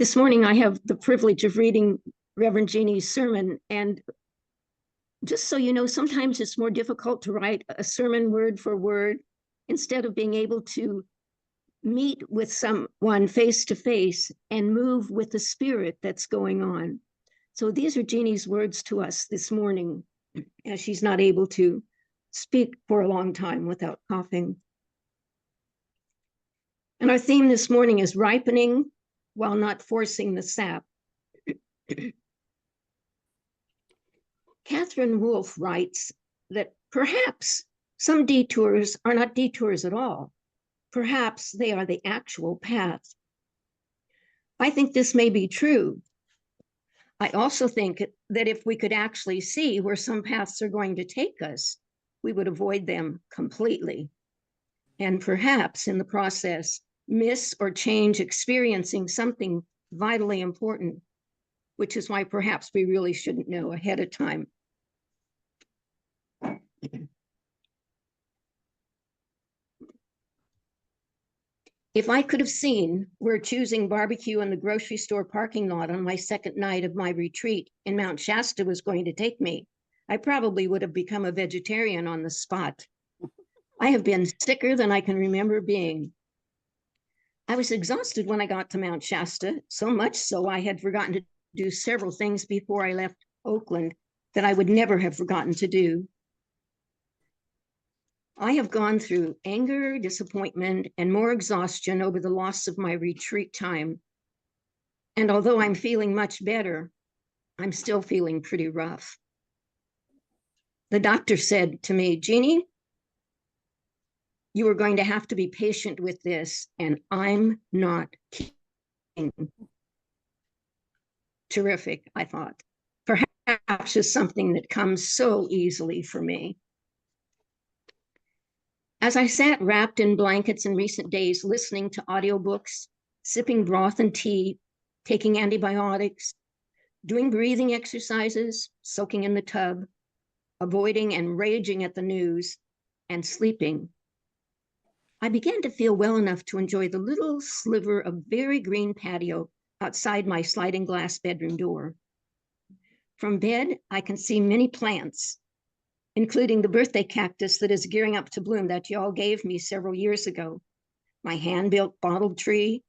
This morning, I have the privilege of reading Reverend Jeanne's sermon. And just so you know, sometimes it's more difficult to write a sermon word for word instead of being able to meet with someone face to face and move with the spirit that's going on. So these are Jeanne's words to us this morning, as she's not able to speak for a long time without coughing. And our theme this morning is ripening while not forcing the sap. Catherine Wolfe writes that perhaps some detours are not detours at all. Perhaps they are the actual path. I think this may be true. I also think that if we could actually see where some paths are going to take us, we would avoid them completely. And perhaps in the process, miss or change experiencing something vitally important, which is why perhaps we really shouldn't know ahead of time. If I could have seen where choosing barbecue in the grocery store parking lot on my second night of my retreat in Mount Shasta was going to take me, I probably would have become a vegetarian on the spot. I have been sicker than I can remember being. I was exhausted when I got to Mount Shasta, so much so I had forgotten to do several things before I left Oakland that I would never have forgotten to do. I have gone through anger, disappointment, and more exhaustion over the loss of my retreat time. And although I'm feeling much better, I'm still feeling pretty rough. The doctor said to me, Jeanne, you are going to have to be patient with this, and I'm not kidding. Terrific, I thought. Perhaps it's something that comes so easily for me. As I sat wrapped in blankets in recent days, listening to audiobooks, sipping broth and tea, taking antibiotics, doing breathing exercises, soaking in the tub, avoiding and raging at the news, and sleeping, I began to feel well enough to enjoy the little sliver of very green patio outside my sliding glass bedroom door. From bed, I can see many plants, including the birthday cactus that is gearing up to bloom that y'all gave me several years ago, my hand-built bottle tree,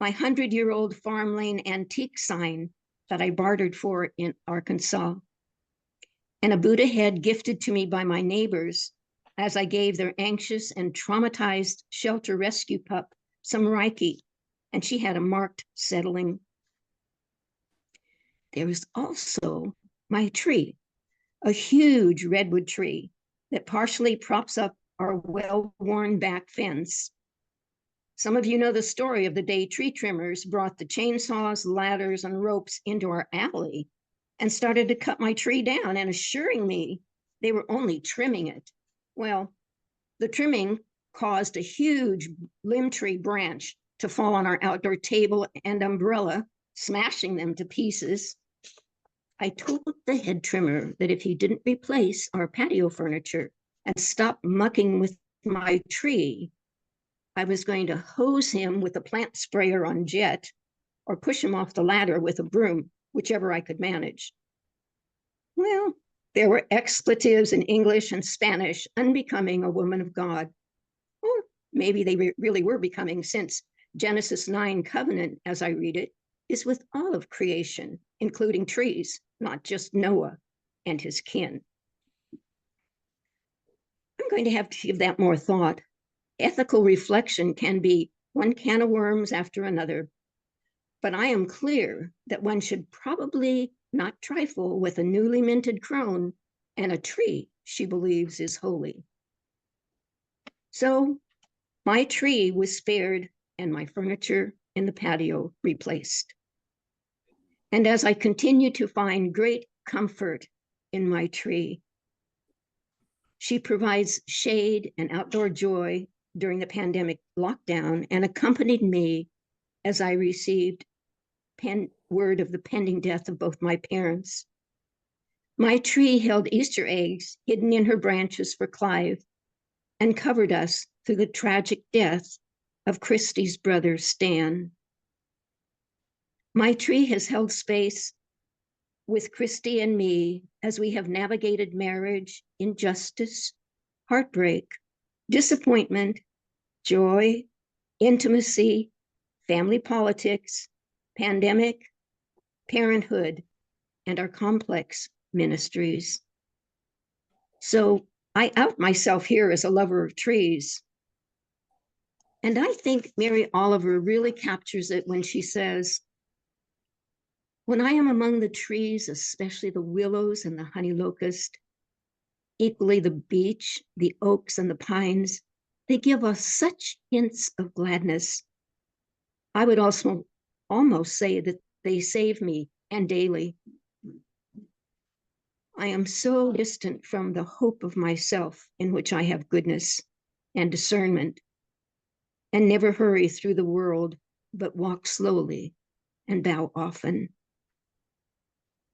my 100-year-old farm lane antique sign that I bartered for in Arkansas, and a Buddha head gifted to me by my neighbors as I gave their anxious and traumatized shelter rescue pup some Reiki, and she had a marked settling. There is also my tree, a huge redwood tree that partially props up our well-worn back fence. Some of you know the story of the day tree trimmers brought the chainsaws, ladders, and ropes into our alley and started to cut my tree down and assuring me they were only trimming it. Well, the trimming caused a huge limb tree branch to fall on our outdoor table and umbrella, smashing them to pieces. I told the head trimmer that if he didn't replace our patio furniture and stop mucking with my tree, I was going to hose him with a plant sprayer on jet or push him off the ladder with a broom, whichever I could manage. Well, there were expletives in English and Spanish unbecoming a woman of God. Or maybe they really were becoming, since Genesis 9 covenant, as I read it, is with all of creation, including trees, not just Noah and his kin. I'm going to have to give that more thought. Ethical reflection can be one can of worms after another, but I am clear that one should probably not trifle with a newly minted crone and a tree she believes is holy. So my tree was spared and my furniture in the patio replaced. And as I continue to find great comfort in my tree, she provides shade and outdoor joy during the pandemic lockdown and accompanied me as I received word of the pending death of both my parents. My tree held Easter eggs hidden in her branches for Clive and covered us through the tragic death of Christy's brother, Stan. My tree has held space with Christy and me as we have navigated marriage, injustice, heartbreak, disappointment, joy, intimacy, family politics, pandemic, parenthood, and our complex ministries. So I out myself here as a lover of trees. And I think Mary Oliver really captures it when she says, when I am among the trees, especially the willows and the honey locust, equally the beech, the oaks, and the pines, they give us such hints of gladness. I would also almost say that they save me, and daily. I am so distant from the hope of myself in which I have goodness and discernment, and never hurry through the world, but walk slowly and bow often.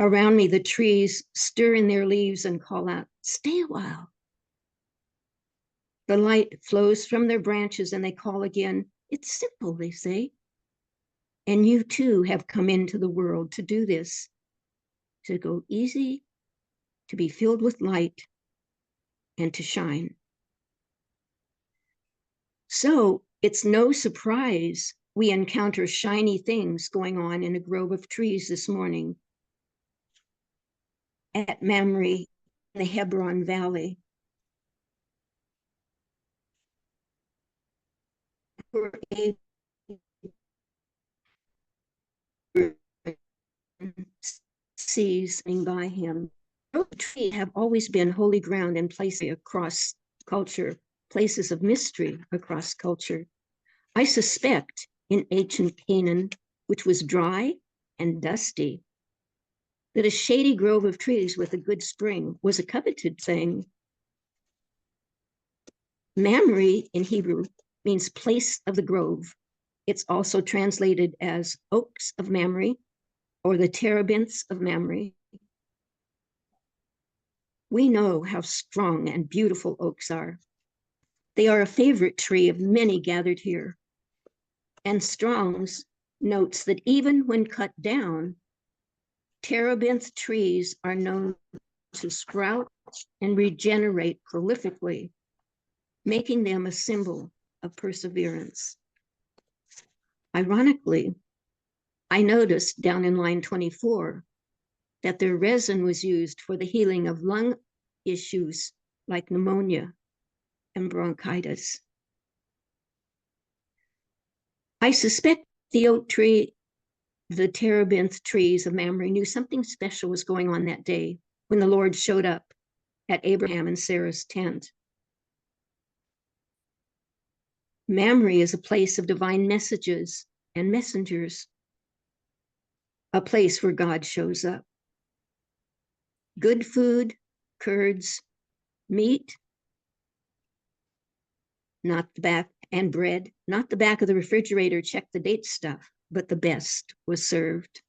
Around me, the trees stir in their leaves and call out, "Stay a while." The light flows from their branches and they call again. It's simple, they say. And you too have come into the world to do this, to go easy, to be filled with light, and to shine. So it's no surprise we encounter shiny things going on in a grove of trees this morning at Mamre in the Hebron Valley. We're able to seizing by him. Trees have always been holy ground and places across culture, places of mystery across culture. I suspect in ancient Canaan, which was dry and dusty, that a shady grove of trees with a good spring was a coveted thing. Mamre in Hebrew means place of the grove. It's also translated as oaks of Mamre or the terebinths of Mamre. We know how strong and beautiful oaks are. They are a favorite tree of many gathered here. And Strong's notes that even when cut down, terebinth trees are known to sprout and regenerate prolifically, making them a symbol of perseverance. Ironically, I noticed down in line 24 that their resin was used for the healing of lung issues like pneumonia and bronchitis. I suspect the oak tree, the terebinth trees of Mamre knew something special was going on that day when the Lord showed up at Abraham and Sarah's tent. Mamre is a place of divine messages and messengers, a place where God shows up. Good food, curds, meat, not the back, and bread, not the back of the refrigerator, check the date stuff, but the best was served.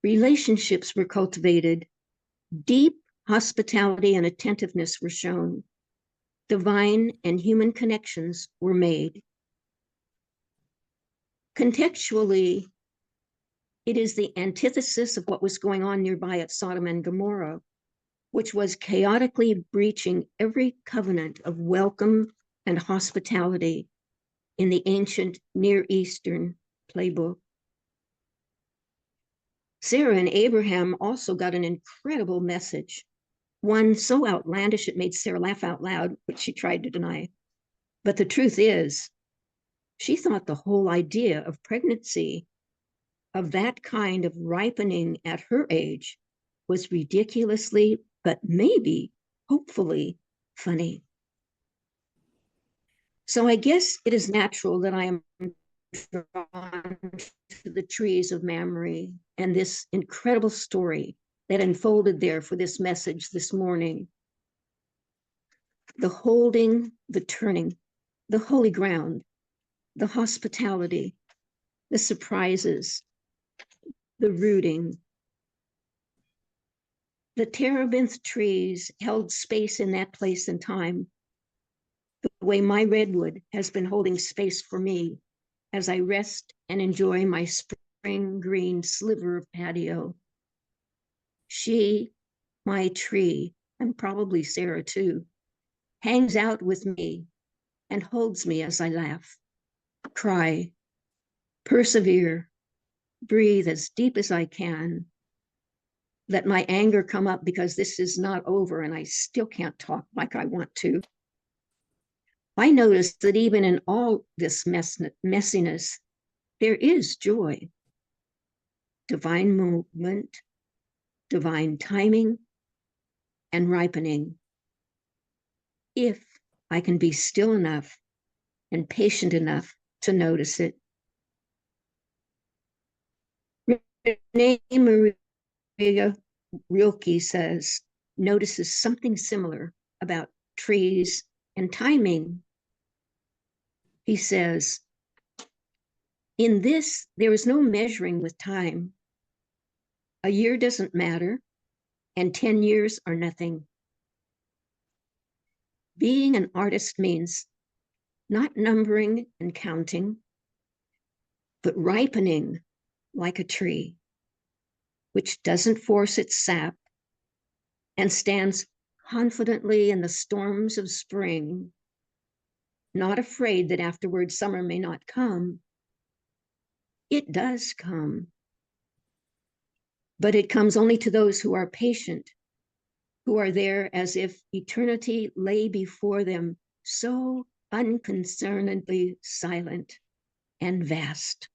Relationships were cultivated. Deep hospitality and attentiveness were shown. Divine and human connections were made. Contextually, it is the antithesis of what was going on nearby at Sodom and Gomorrah, which was chaotically breaching every covenant of welcome and hospitality in the ancient Near Eastern playbook. Sarah and Abraham also got an incredible message, one so outlandish it made Sarah laugh out loud, which she tried to deny. But the truth is, she thought the whole idea of pregnancy, of that kind of ripening at her age, was ridiculously, but maybe, hopefully, funny. So I guess it is natural that I am drawn to the trees of Mamre and this incredible story that unfolded there for this message this morning. The holding, the turning, the holy ground, the hospitality, the surprises, the rooting. The terebinth trees held space in that place and time. the way my redwood has been holding space for me as I rest and enjoy my spring green sliver of patio. She, my tree, and probably Sarah too, hangs out with me and holds me as I laugh, cry, persevere, breathe as deep as I can, let my anger come up because this is not over and I still can't talk like I want to. I notice that even in all this messiness, there is joy, divine movement, divine timing, and ripening. If I can be still enough and patient enough to notice it. Maria Rilke notices something similar about trees and timing. He says, in this, there is no measuring with time. A year doesn't matter, and 10 years are nothing. Being an artist means not numbering and counting, but ripening like a tree, which doesn't force its sap and stands confidently in the storms of spring, not afraid that afterward summer may not come. It does come, but it comes only to those who are patient, who are there as if eternity lay before them, so unconcernedly silent and vast.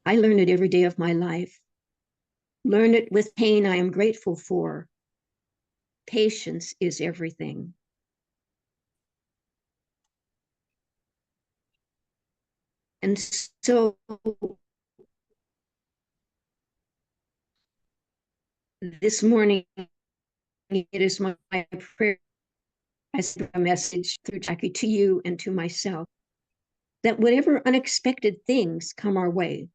I learn it every day of my life. Learn it with pain I am grateful for. Patience is everything. And so this morning, it is my prayer, I send a message through Jackie to you and to myself, that whatever unexpected things come our way,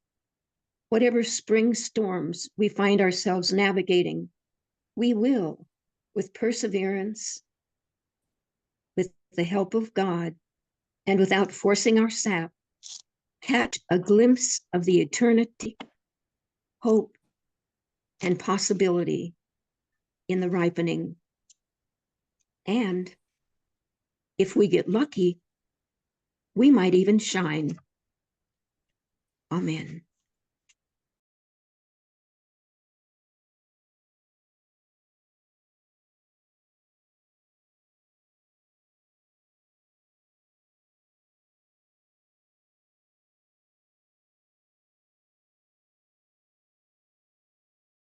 whatever spring storms we find ourselves navigating, we will, with perseverance, with the help of God, and without forcing our sap, catch a glimpse of the eternity, hope, and possibility in the ripening. And if we get lucky, we might even shine. Amen.